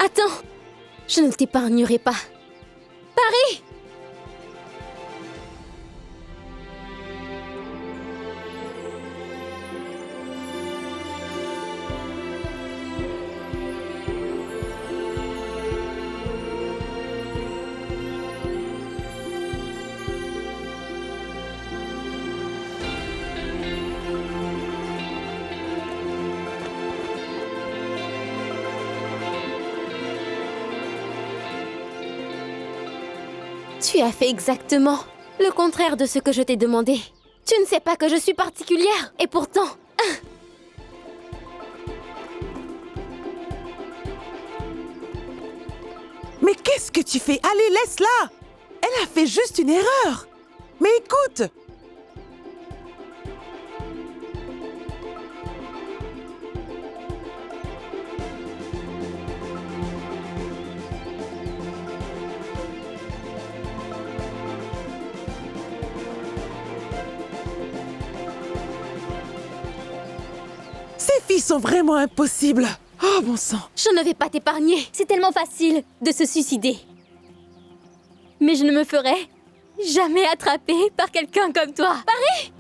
Attends, je ne t'épargnerai pas. Paris! Tu as fait exactement le contraire de ce que je t'ai demandé. Tu ne sais pas que je suis particulière, et pourtant... Mais qu'est-ce que tu fais? Allez, laisse-la! Elle a fait juste une erreur! Mais écoute! Ces filles sont vraiment impossibles! Oh, bon sang! Je ne vais pas t'épargner. C'est tellement facile de se suicider. Mais je ne me ferai jamais attraper par quelqu'un comme toi. Paris!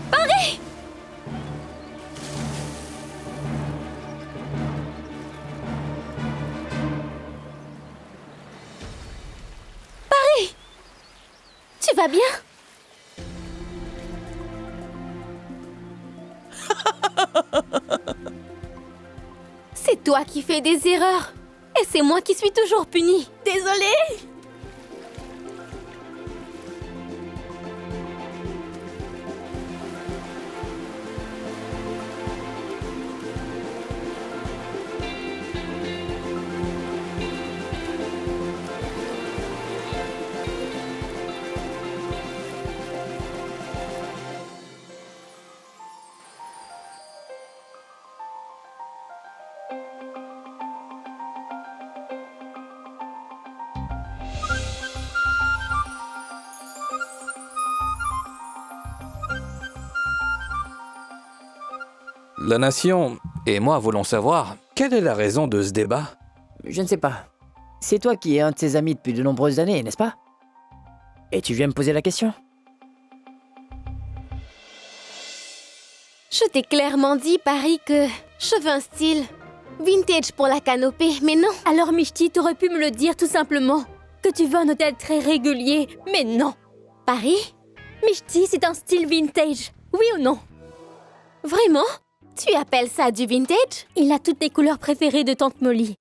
Paris! Paris! Tu vas bien? C'est toi qui fais des erreurs. Et c'est moi qui suis toujours punie. Désolée! La nation et moi voulons savoir quelle est la raison de ce débat. Je ne sais pas. C'est toi qui es un de ses amis depuis de nombreuses années, n'est-ce pas? Et tu viens me poser la question? Je t'ai clairement dit, Paris, que je veux un style vintage pour la canopée, mais non. Alors, Mishti, t'aurais pu me le dire tout simplement. Que tu veux un hôtel très régulier, mais non. Paris? Mishti, c'est un style vintage, oui ou non? Vraiment? Tu appelles ça du vintage? Il a toutes les couleurs préférées de Tante Molly.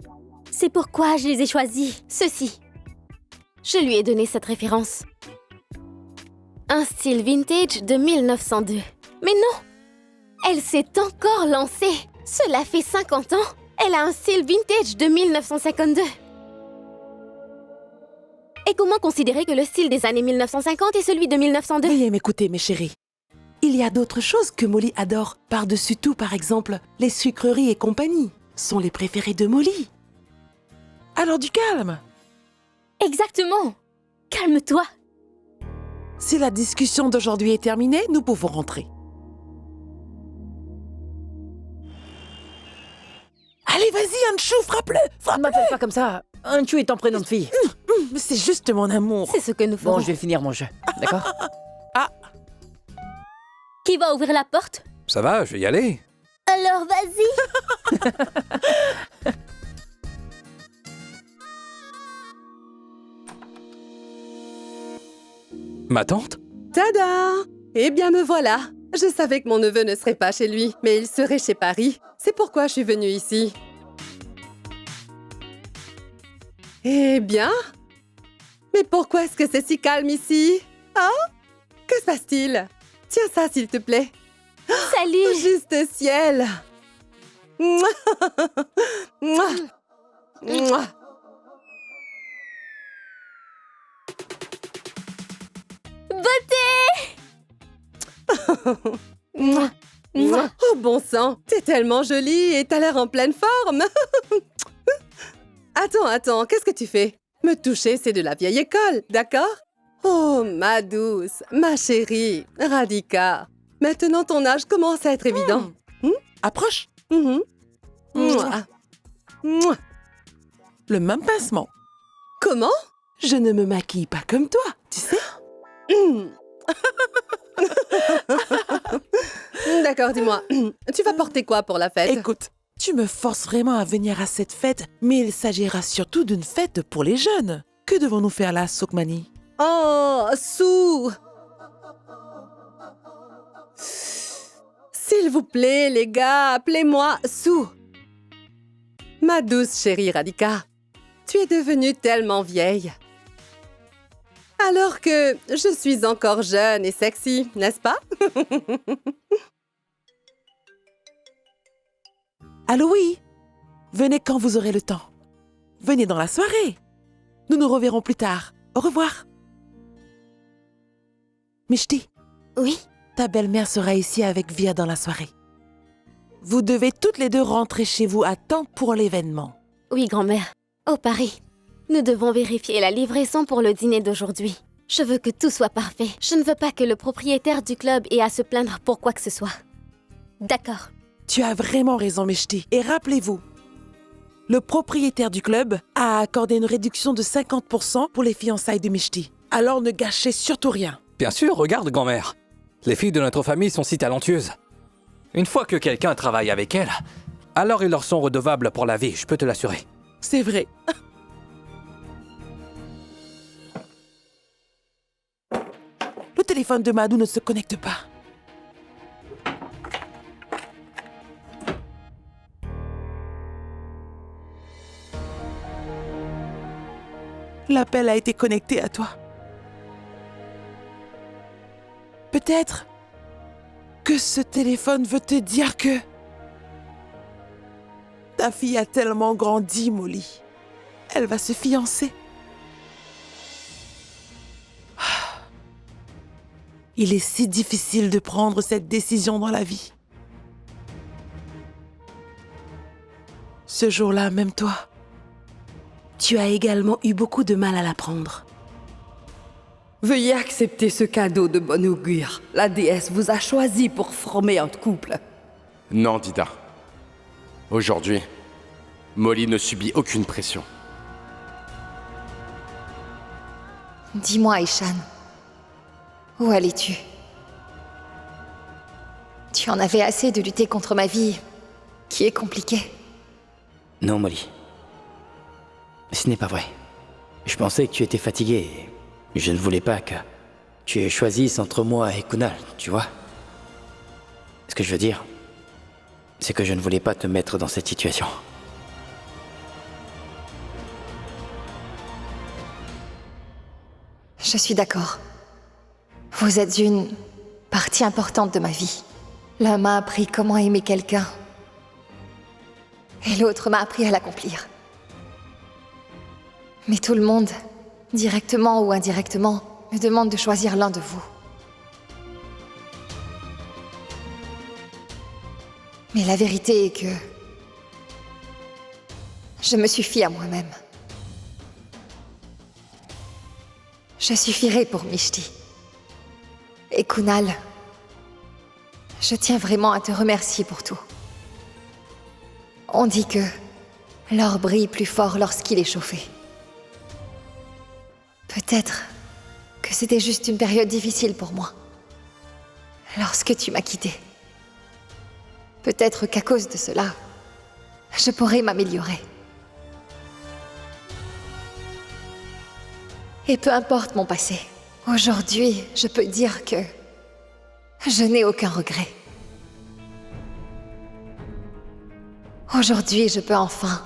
C'est pourquoi je les ai choisies. Ceci. Je lui ai donné cette référence. Un style vintage de 1902. Mais non! Elle s'est encore lancée. Cela fait 50 ans. Elle a un style vintage de 1952. Et comment considérer que le style des années 1950 est celui de 1902? Veuillez m'écouter, mes chéris. Il y a d'autres choses que Molly adore. Par-dessus tout, par exemple, les sucreries et compagnie sont les préférées de Molly. Alors du calme. Exactement. Calme-toi. Si la discussion d'aujourd'hui est terminée, nous pouvons rentrer. Allez, vas-y, Anshu, frappe-le! Ne m'appelle pas comme ça. Anshu est ton prénom de fille. Mais c'est juste mon amour. C'est ce que nous ferons. Bon, je vais finir mon jeu. D'accord? Qui va ouvrir la porte? Ça va, je vais y aller. Alors vas-y. Ma tante? Tada! Eh bien, me voilà. Je savais que mon neveu ne serait pas chez lui, mais il serait chez Paris. C'est pourquoi je suis venue ici. Eh bien? Mais pourquoi est-ce que c'est si calme ici? Hein? Que se passe-t-il? Tiens ça, s'il te plaît. Salut. Juste ciel! Mouah. Mouah. Mouah. Mouah. Mouah. Oh bon sang, t'es tellement jolie et t'as l'air en pleine forme. Attends, qu'est-ce que tu fais? Me toucher, c'est de la vieille école, d'accord? Oh, ma douce, ma chérie, Radhika. Maintenant, ton âge commence à être évident. Approche. Mhm. Mouah. Mouah. Le même pincement. Comment? Je ne me maquille pas comme toi, tu sais. D'accord, dis-moi, tu vas porter quoi pour la fête? Écoute, tu me forces vraiment à venir à cette fête, mais il s'agira surtout d'une fête pour les jeunes. Que devons-nous faire là, Sukmani? Oh, Sue! S'il vous plaît, les gars, appelez-moi Sue. Ma douce chérie Radhika, tu es devenue tellement vieille. Alors que je suis encore jeune et sexy, n'est-ce pas? Allô, oui. Venez quand vous aurez le temps. Venez dans la soirée. Nous nous reverrons plus tard. Au revoir. Mishti, Oui? ta belle-mère sera ici avec Via dans la soirée. Vous devez toutes les deux rentrer chez vous à temps pour l'événement. Oui, grand-mère. Oh, Paris. Nous devons vérifier la livraison pour le dîner d'aujourd'hui. Je veux que tout soit parfait. Je ne veux pas que le propriétaire du club ait à se plaindre pour quoi que ce soit. D'accord. Tu as vraiment raison, Mishti. Et rappelez-vous, le propriétaire du club a accordé une réduction de 50% pour les fiançailles de Mishti. Alors ne gâchez surtout rien. Bien sûr, regarde, grand-mère. Les filles de notre famille sont si talentueuses. Une fois que quelqu'un travaille avec elles, alors ils leur sont redevables pour la vie, je peux te l'assurer. C'est vrai. Le téléphone de Madou ne se connecte pas. L'appel a été connecté à toi. Peut-être que ce téléphone veut te dire que ta fille a tellement grandi, Molly. Elle va se fiancer. Il est si difficile de prendre cette décision dans la vie. Ce jour-là, même toi, tu as également eu beaucoup de mal à la prendre. Veuillez accepter ce cadeau de bon augure. La déesse vous a choisi pour former un couple. Non, Dida. Aujourd'hui, Molly ne subit aucune pression. Dis-moi, Ishan, où allais-tu? Tu en avais assez de lutter contre ma vie, qui est compliquée. Non, Molly. Ce n'est pas vrai. Je pensais que tu étais fatiguée. Je ne voulais pas que tu choisisses entre moi et Kunal, tu vois. Ce que je veux dire, c'est que je ne voulais pas te mettre dans cette situation. Je suis d'accord. Vous êtes une partie importante de ma vie. L'un m'a appris comment aimer quelqu'un, et l'autre m'a appris à l'accomplir. Mais tout le monde, directement ou indirectement, me demande de choisir l'un de vous. Mais la vérité est que je me suffis à moi-même. Je suffirai pour Mishti. Et Kunal, je tiens vraiment à te remercier pour tout. On dit que l'or brille plus fort lorsqu'il est chauffé. Peut-être que c'était juste une période difficile pour moi. Lorsque tu m'as quittée. Peut-être qu'à cause de cela, je pourrais m'améliorer. Et peu importe mon passé, aujourd'hui, je peux dire que je n'ai aucun regret. Aujourd'hui, je peux enfin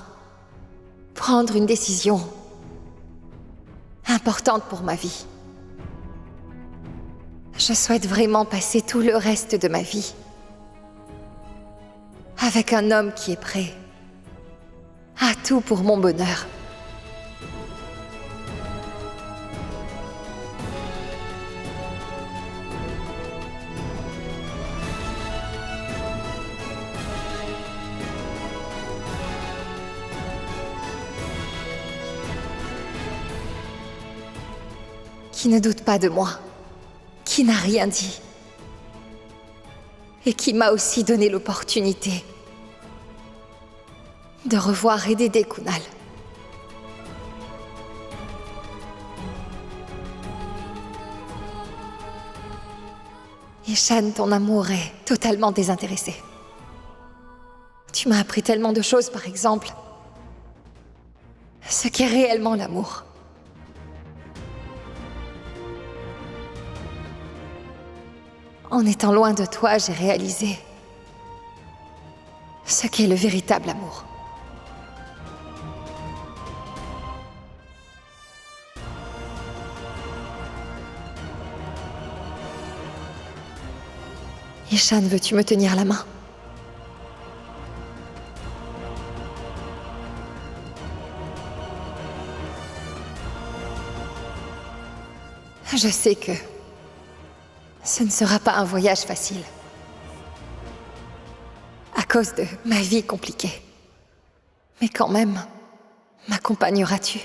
prendre une décision importante pour ma vie. Je souhaite vraiment passer tout le reste de ma vie avec un homme qui est prêt à tout pour mon bonheur. Qui ne doute pas de moi, qui n'a rien dit, et qui m'a aussi donné l'opportunité de revoir et d'aider Kunal. Ishan, ton amour est totalement désintéressé. Tu m'as appris tellement de choses, par exemple, ce qu'est réellement l'amour. En étant loin de toi, j'ai réalisé ce qu'est le véritable amour. Ishan, veux-tu me tenir la main? Je sais que ce ne sera pas un voyage facile. À cause de ma vie compliquée. Mais quand même, m'accompagneras-tu?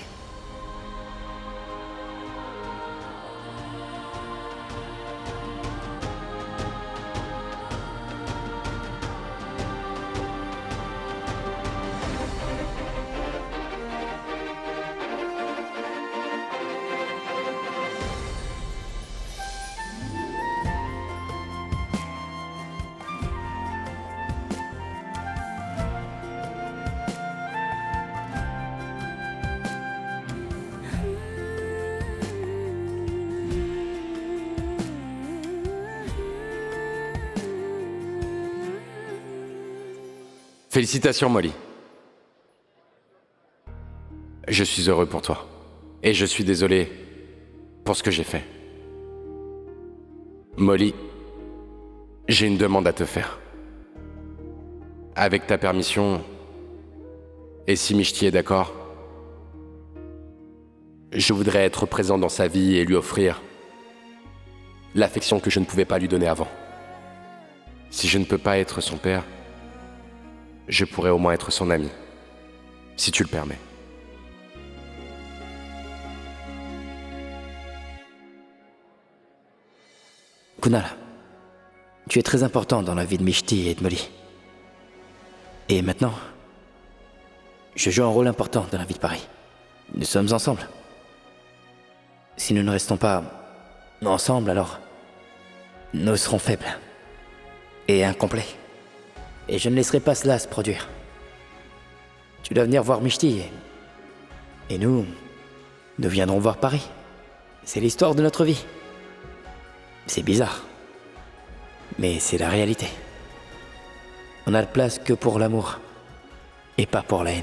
Félicitations, Molly. Je suis heureux pour toi. Et je suis désolé pour ce que j'ai fait. Molly, j'ai une demande à te faire. Avec ta permission, et si Mishti est d'accord, je voudrais être présent dans sa vie et lui offrir l'affection que je ne pouvais pas lui donner avant. Si je ne peux pas être son père, je pourrais au moins être son ami, si tu le permets. Kunal, tu es très important dans la vie de Mishti et de Molly. Et maintenant, je joue un rôle important dans la vie de Paris. Nous sommes ensemble. Si nous ne restons pas ensemble, alors nous serons faibles et incomplets. Et je ne laisserai pas cela se produire. Tu dois venir voir Mishti et nous viendrons voir Paris. C'est l'histoire de notre vie. C'est bizarre, mais c'est la réalité. On n'a de place que pour l'amour et pas pour la haine.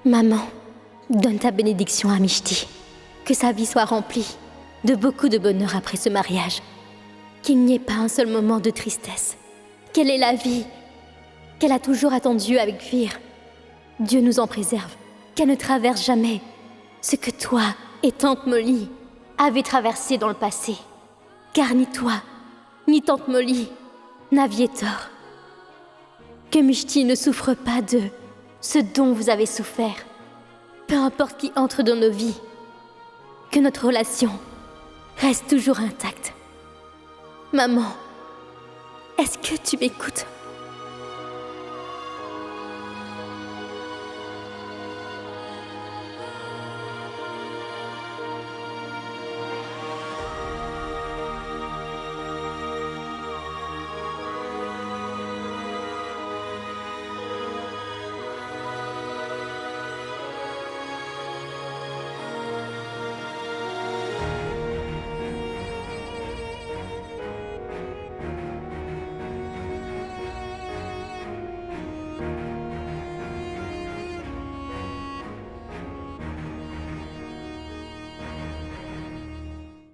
Maman, donne ta bénédiction à Mishti. Que sa vie soit remplie de beaucoup de bonheur après ce mariage. Qu'il n'y ait pas un seul moment de tristesse. Quelle est la vie qu'elle a toujours attendue avec Vir. Dieu nous en préserve. Qu'elle ne traverse jamais ce que toi et tante Molly avez traversé dans le passé. Car ni toi, ni tante Molly n'aviez tort. Que Mishti ne souffre pas de ce dont vous avez souffert. Peu importe qui entre dans nos vies, que notre relation reste toujours intacte. Maman, est-ce que tu m'écoutes?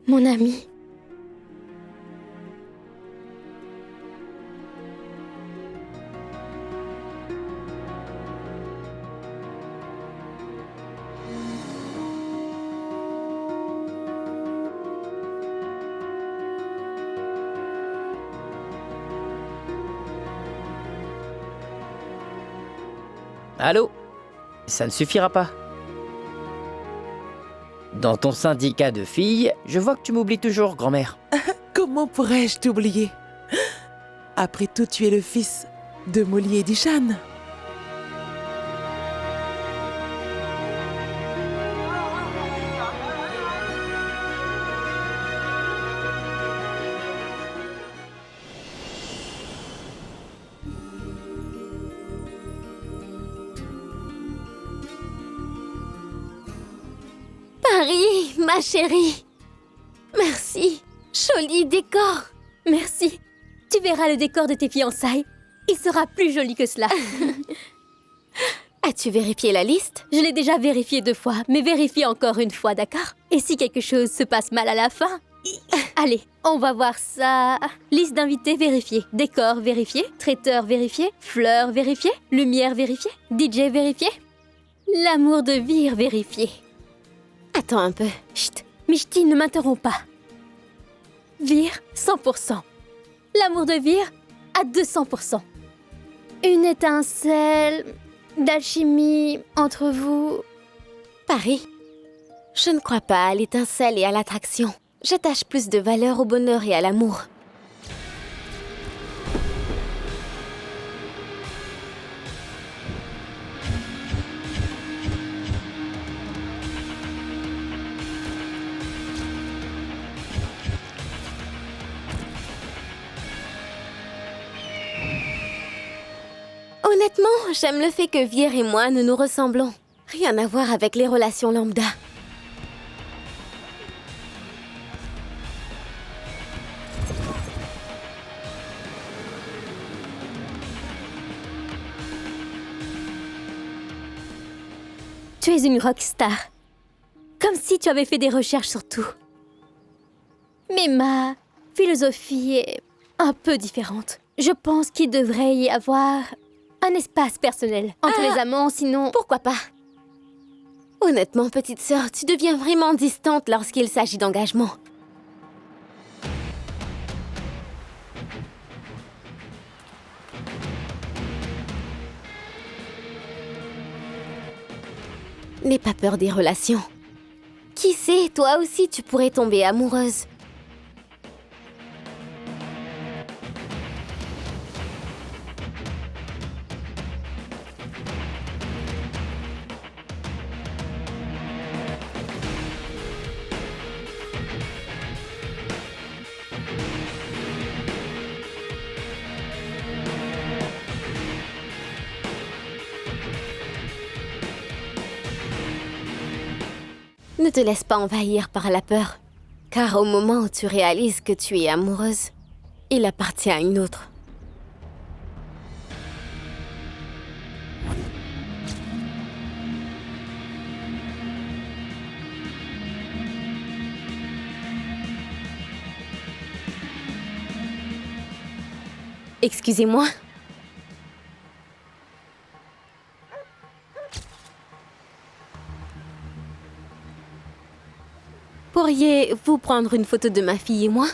Mon ami. Allô? Ça ne suffira pas. Dans ton syndicat de filles, je vois que tu m'oublies toujours, grand-mère. Comment pourrais-je t'oublier? Après tout, tu es le fils de Molly et d'Ishan. Paris, ma chérie. Merci. Joli décor. Merci. Tu verras le décor de tes fiançailles. Il sera plus joli que cela. As-tu vérifié la liste? Je l'ai déjà vérifié 2 fois, mais vérifie encore une fois, d'accord? Et si quelque chose se passe mal à la fin? Allez, on va voir ça. Liste d'invités vérifiée. Décor vérifié. Traiteur vérifié. Fleurs vérifiées. Lumière vérifiée. DJ vérifié. L'amour de Vir vérifié. Attends un peu. Chut. Mishti, ne m'interromps pas. Vir, 100%. L'amour de Vir, à 200%. Une étincelle d'alchimie entre vous. Paris, je ne crois pas à l'étincelle et à l'attraction. J'attache plus de valeur au bonheur et à l'amour. Honnêtement, j'aime le fait que Vir et moi, nous nous ressemblons. Rien à voir avec les relations lambda. Tu es une rockstar. Comme si tu avais fait des recherches sur tout. Mais ma philosophie est un peu différente. Je pense qu'il devrait y avoir un espace personnel entre les amants, sinon... Pourquoi pas? Honnêtement, petite sœur, tu deviens vraiment distante lorsqu'il s'agit d'engagement. N'aie pas peur des relations. Qui sait, toi aussi tu pourrais tomber amoureuse. Ne te laisse pas envahir par la peur, car au moment où tu réalises que tu es amoureuse, il appartient à une autre. Excusez-moi. Pourriez-vous prendre une photo de ma fille et moi?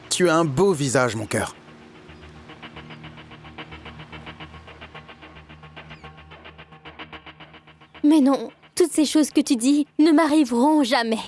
Tu as un beau visage, mon cœur. Mais non, toutes ces choses que tu dis ne m'arriveront jamais.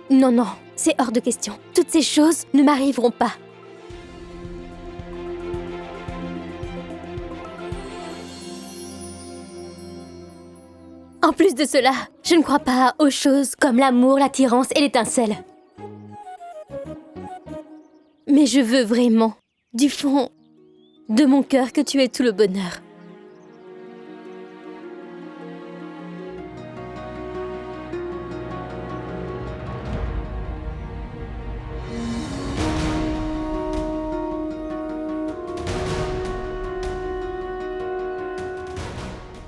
Non, non, c'est hors de question. Toutes ces choses ne m'arriveront pas. En plus de cela, je ne crois pas aux choses comme l'amour, l'attirance et l'étincelle. Mais je veux vraiment, du fond de mon cœur, que tu aies tout le bonheur.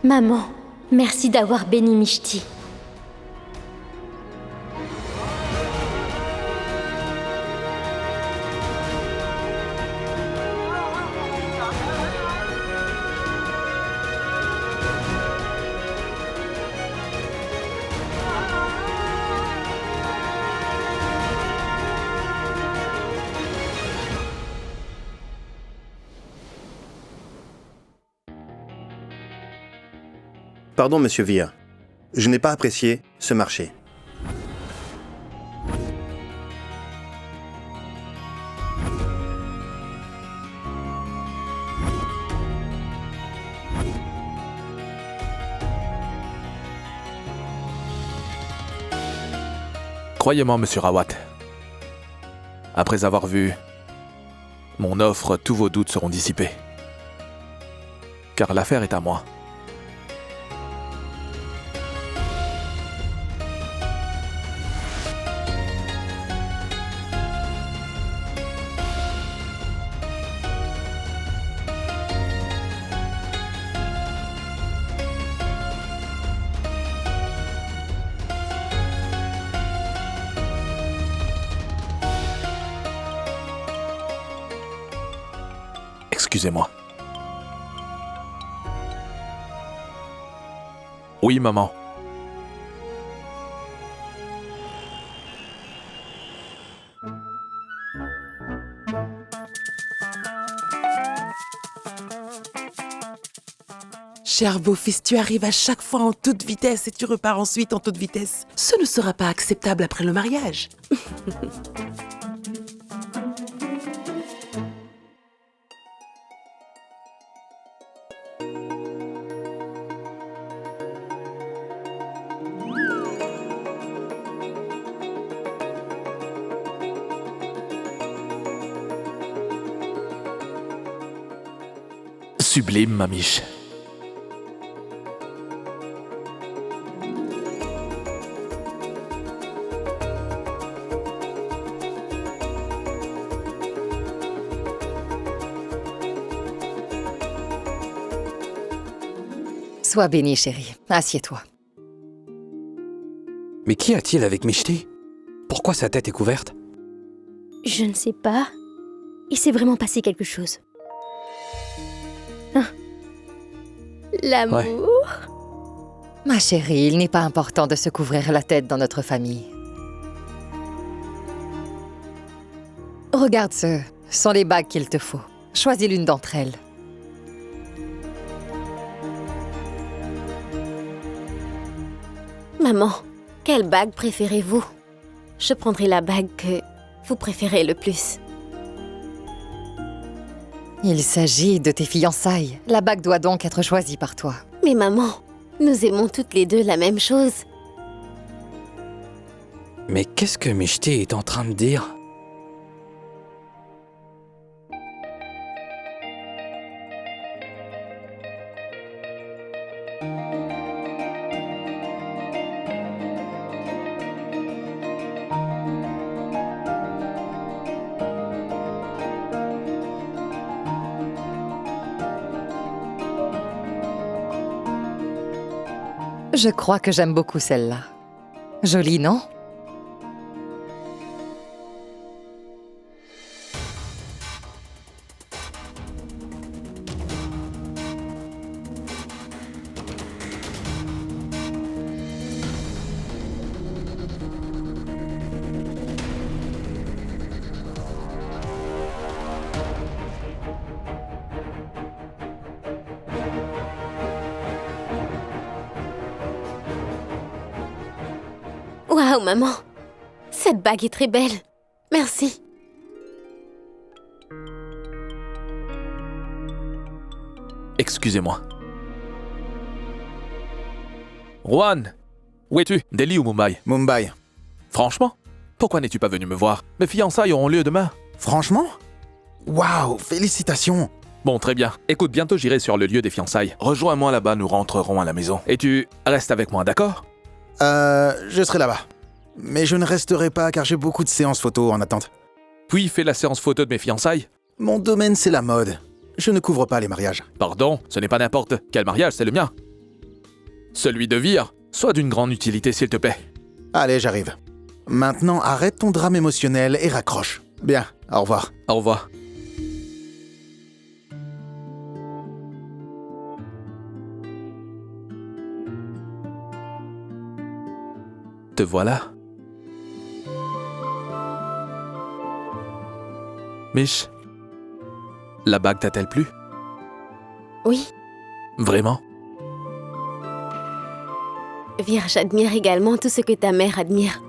Maman, merci d'avoir béni Mishti. Pardon, monsieur Via. Je n'ai pas apprécié ce marché. Croyez-moi, monsieur Rawat. Après avoir vu mon offre, tous vos doutes seront dissipés. Car l'affaire est à moi. Excusez-moi. Oui, maman. Cher beau-fils, tu arrives à chaque fois en toute vitesse et tu repars ensuite en toute vitesse. Ce ne sera pas acceptable après le mariage. Sublime, mamiche. Sois bénie, chérie. Assieds-toi. Mais qu'y a-t-il avec Mishti? Pourquoi sa tête est couverte? Je ne sais pas. Il s'est vraiment passé quelque chose. Hein? L'amour? Ouais. Ma chérie, il n'est pas important de se couvrir la tête dans notre famille. Regarde ce sont les bagues qu'il te faut. Choisis l'une d'entre elles. Maman, Quelle bague préférez-vous? Je prendrai la bague que vous préférez le plus. Il s'agit de tes fiançailles. La bague doit donc être choisie par toi. Mais maman, nous aimons toutes les deux la même chose. Mais qu'est-ce que Mishti est en train de dire? Je crois que j'aime beaucoup celle-là. Jolie, non? Waouh, maman! Cette bague est très belle. Merci. Excusez-moi. Juan, où es-tu? Delhi ou Mumbai? Mumbai. Franchement? Pourquoi n'es-tu pas venu me voir? Mes fiançailles auront lieu demain. Franchement? Waouh, félicitations! Bon, très bien. Écoute, bientôt j'irai sur le lieu des fiançailles. Rejoins-moi là-bas, nous rentrerons à la maison. Et tu restes avec moi, d'accord? Je serai là-bas. Mais je ne resterai pas car j'ai beaucoup de séances photos en attente. Puis fais la séance photo de mes fiançailles. Mon domaine, c'est la mode. Je ne couvre pas les mariages. Pardon, ce n'est pas n'importe quel mariage, c'est le mien. Celui de Vir, soit d'une grande utilité, s'il te plaît. Allez, j'arrive. Maintenant, arrête ton drame émotionnel et raccroche. Bien, au revoir. Au revoir. Te voilà. Mich, la bague t'a-t-elle plu? Oui, Vraiment? Vir, j'admire également tout ce que ta mère admire.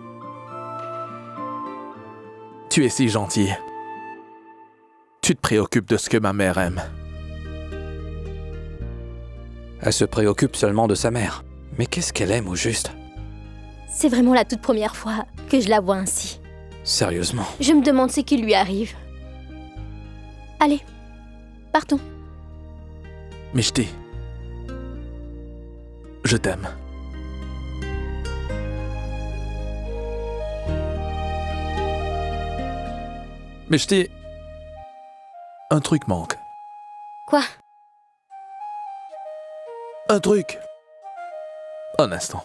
Tu es si gentille. Tu te préoccupes de ce que ma mère aime. Elle se préoccupe seulement de sa mère. Mais qu'est-ce qu'elle aime au juste? C'est vraiment la toute première fois que je la vois ainsi. Sérieusement. Je me demande ce qui lui arrive. Allez, partons. Mishti, je t'aime. Mishti, un truc manque. Quoi? Un truc. Un instant.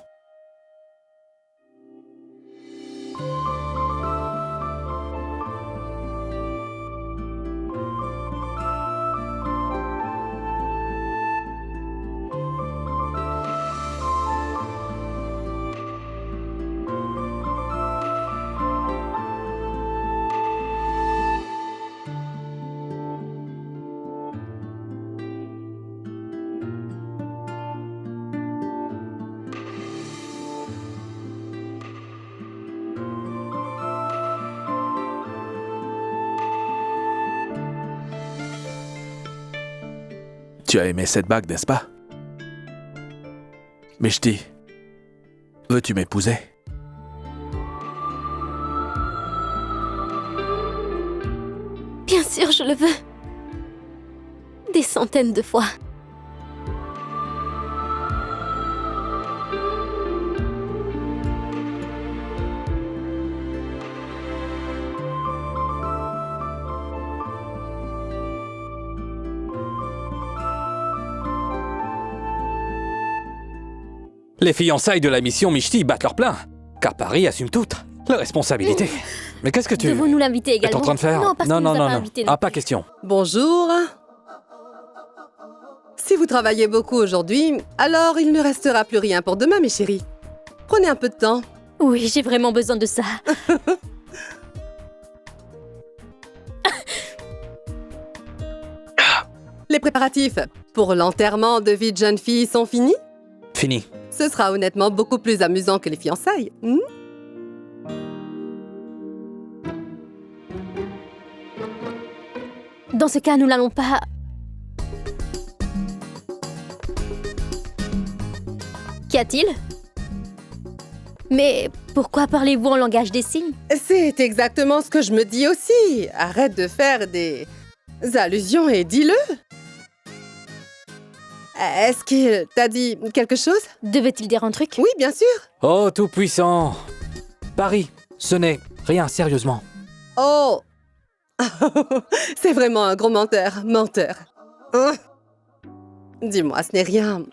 Tu as aimé cette bague, n'est-ce pas? Mishti, veux-tu m'épouser? Bien sûr, je le veux. Des centaines de fois. Les fiançailles de la mission Mishti battent leur plein, car Paris assume toute la responsabilité. Mais qu'est-ce que tu... Devons-nous l'inviter également? T'es en train de faire? Non, parce qu'il nous a pas invités non Ah, pas plus. question. Bonjour. Si vous travaillez beaucoup aujourd'hui, alors il ne restera plus rien pour demain, mes chéris. Prenez un peu de temps. Oui, j'ai vraiment besoin de ça. Les préparatifs pour l'enterrement de vie de jeune fille sont finis? Fini. Ce sera honnêtement beaucoup plus amusant que les fiançailles. Dans ce cas, nous n'allons pas... Qu'y a-t-il? Mais pourquoi parlez-vous en langage des signes? C'est exactement ce que je me dis aussi. Arrête de faire des allusions et dis-le. Est-ce qu'il t'a dit quelque chose? Devait-il dire un truc? Oui, bien sûr. Oh, tout-puissant. Paris, ce n'est rien, sérieusement. Oh. C'est vraiment un gros menteur. Hein? Dis-moi, ce n'est rien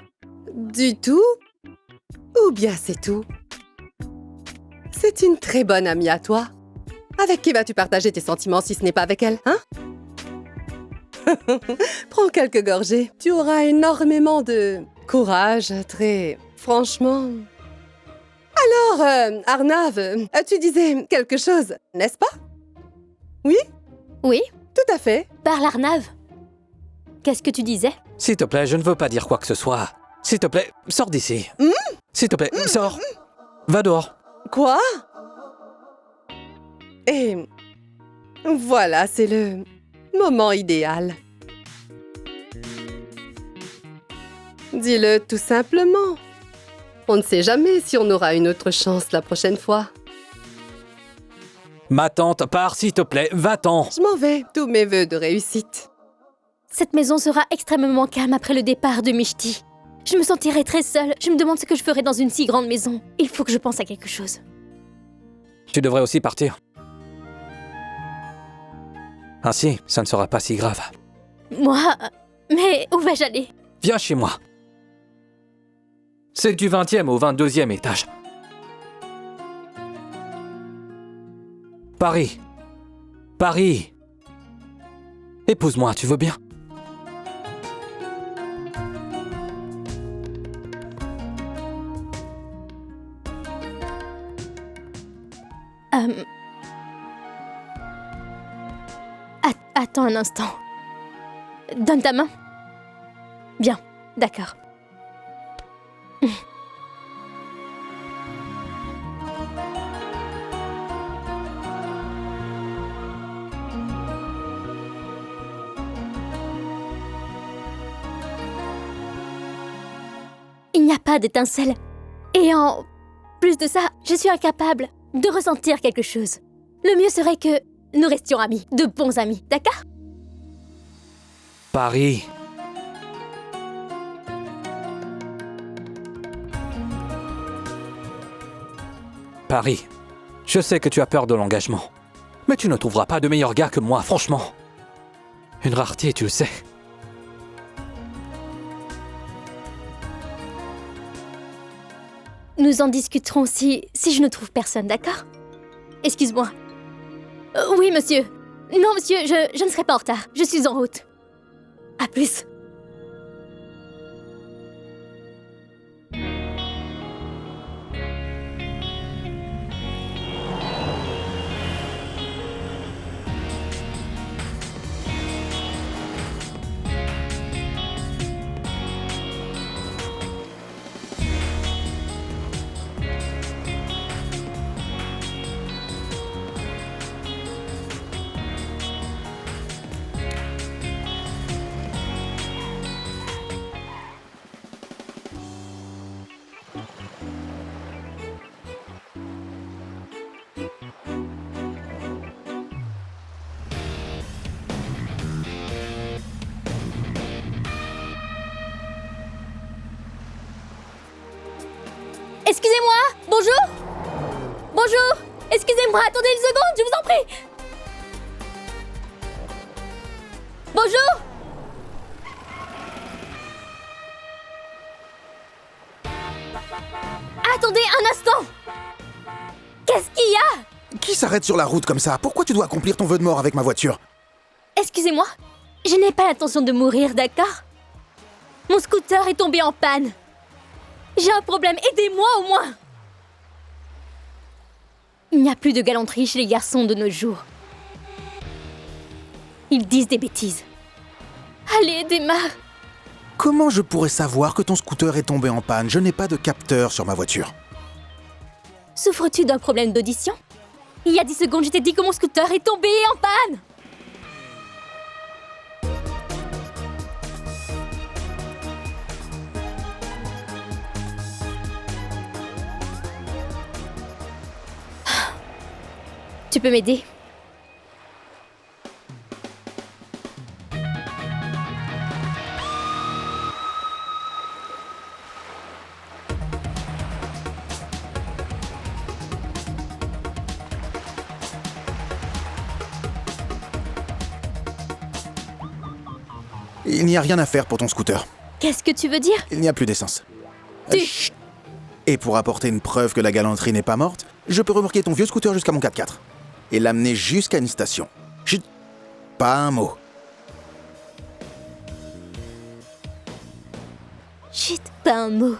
du tout? Ou bien c'est tout? C'est une très bonne amie à toi. Avec qui vas-tu partager tes sentiments si ce n'est pas avec elle, hein? Prends quelques gorgées. Tu auras énormément de courage, très franchement. Alors, Arnav, tu disais quelque chose, n'est-ce pas? Oui? Oui? Tout à fait. Parle, Arnav. Qu'est-ce que tu disais? S'il te plaît, je ne veux pas dire quoi que ce soit. S'il te plaît, sors d'ici. S'il te plaît, sors. Va dehors. Quoi? Et voilà, c'est le moment idéal. Dis-le tout simplement. On ne sait jamais si on aura une autre chance la prochaine fois. Ma tante, pars, s'il te plaît, va-t'en. Je m'en vais. Tous mes vœux de réussite. Cette maison sera extrêmement calme après le départ de Mishti. Je me sentirai très seule. Je me demande ce que je ferai dans une si grande maison. Il faut que je pense à quelque chose. Tu devrais aussi partir. Ainsi, ça ne sera pas si grave. Moi? Mais où vais-je aller? Viens chez moi. C'est du 20e au 22e étage. Paris. Paris. Épouse-moi, tu veux bien? Attends un instant. Donne ta main. Bien, d'accord. Il n'y a pas d'étincelle. Et en plus de ça, je suis incapable de ressentir quelque chose. Le mieux serait que nous restions amis, de bons amis, d'accord? Paris. Paris, je sais que tu as peur de l'engagement. Mais tu ne trouveras pas de meilleur gars que moi, franchement. Une rareté, tu le sais. Nous en discuterons si je ne trouve personne, d'accord? Excuse-moi. Oui, monsieur. Non, monsieur, je ne serai pas en retard. Je suis en route. À plus. Excusez-moi. Bonjour. Bonjour. Excusez-moi, attendez une seconde, je vous en prie. Bonjour. Attendez un instant. Qu'est-ce qu'il y a? Qui s'arrête sur la route comme ça? Pourquoi tu dois accomplir ton vœu de mort avec ma voiture? Excusez-moi, je n'ai pas l'intention de mourir, d'accord? Mon scooter est tombé en panne. J'ai un problème, aidez-moi au moins! Il n'y a plus de galanterie chez les garçons de nos jours. Ils disent des bêtises. Allez, démarre! Comment je pourrais savoir que ton scooter est tombé en panne? Je n'ai pas de capteur sur ma voiture. Souffres-tu d'un problème d'audition? Il y a 10 secondes, je t'ai dit que mon scooter est tombé en panne! Tu peux m'aider? Il n'y a rien à faire pour ton scooter. Qu'est-ce que tu veux dire? Il n'y a plus d'essence. Tu... Chut. Et pour apporter une preuve que la galanterie n'est pas morte, je peux remorquer ton vieux scooter jusqu'à mon 4x4 et l'amener jusqu'à une station. Chut. Pas un mot. Chut, pas un mot.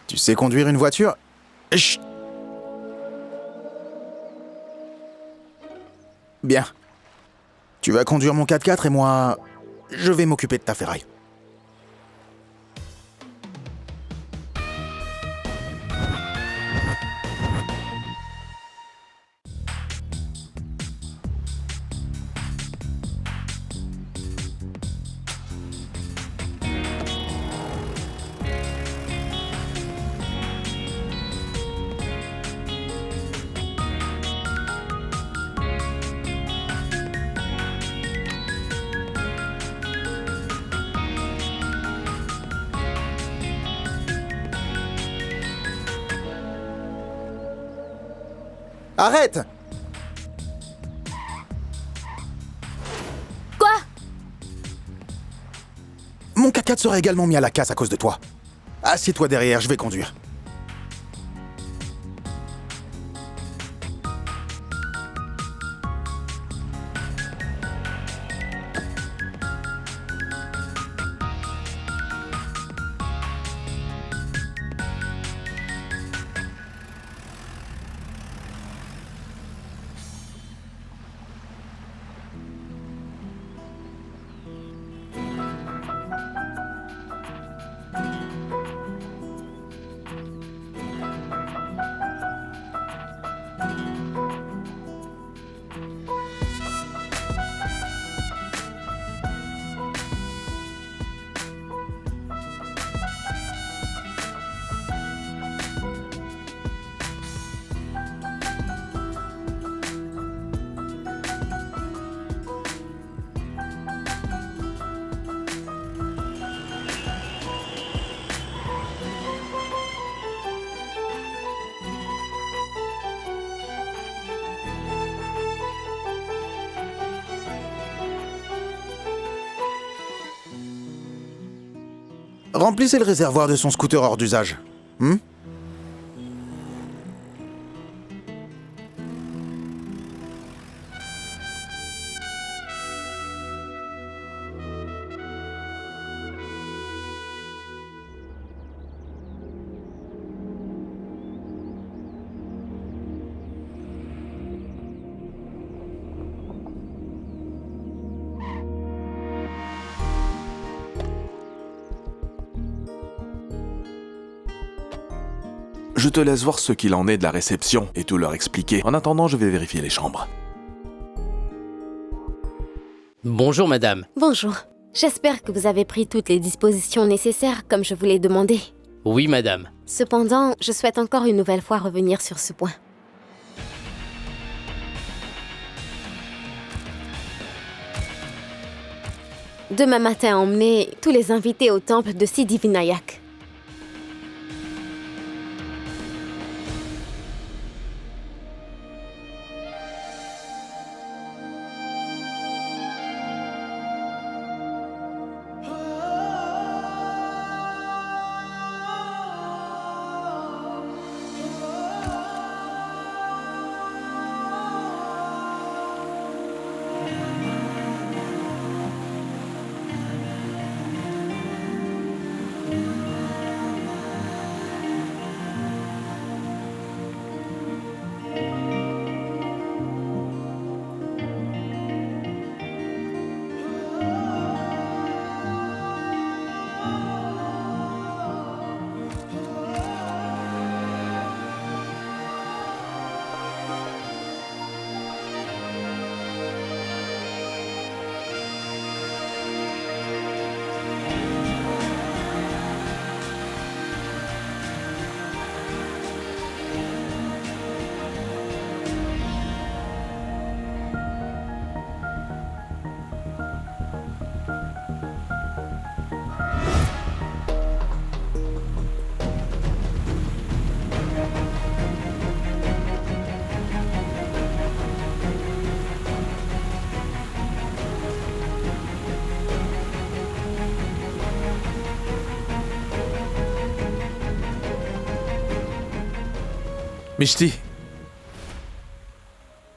Tu sais conduire une voiture? Chut. Bien. Tu vas conduire mon 4x4 et moi, je vais m'occuper de ta ferraille. Arrête! Quoi? Mon 4x4 sera également mis à la casse à cause de toi. Assieds-toi derrière, je vais conduire. Remplissez le réservoir de son scooter hors d'usage. Je te laisse voir ce qu'il en est de la réception et tout leur expliquer. En attendant, je vais vérifier les chambres. Bonjour madame. Bonjour. J'espère que vous avez pris toutes les dispositions nécessaires comme je vous l'ai demandé. Oui madame. Cependant, je souhaite encore une nouvelle fois revenir sur ce point. Demain matin, emmenez tous les invités au temple de Siddhivinayak. Mishti,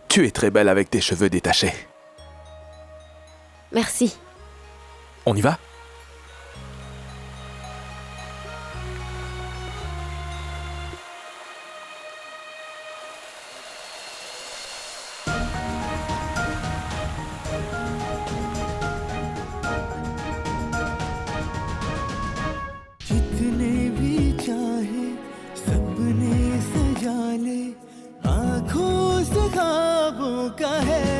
tu es très belle avec tes cheveux détachés. Merci. On y va? आंखों से ख्वाबों का है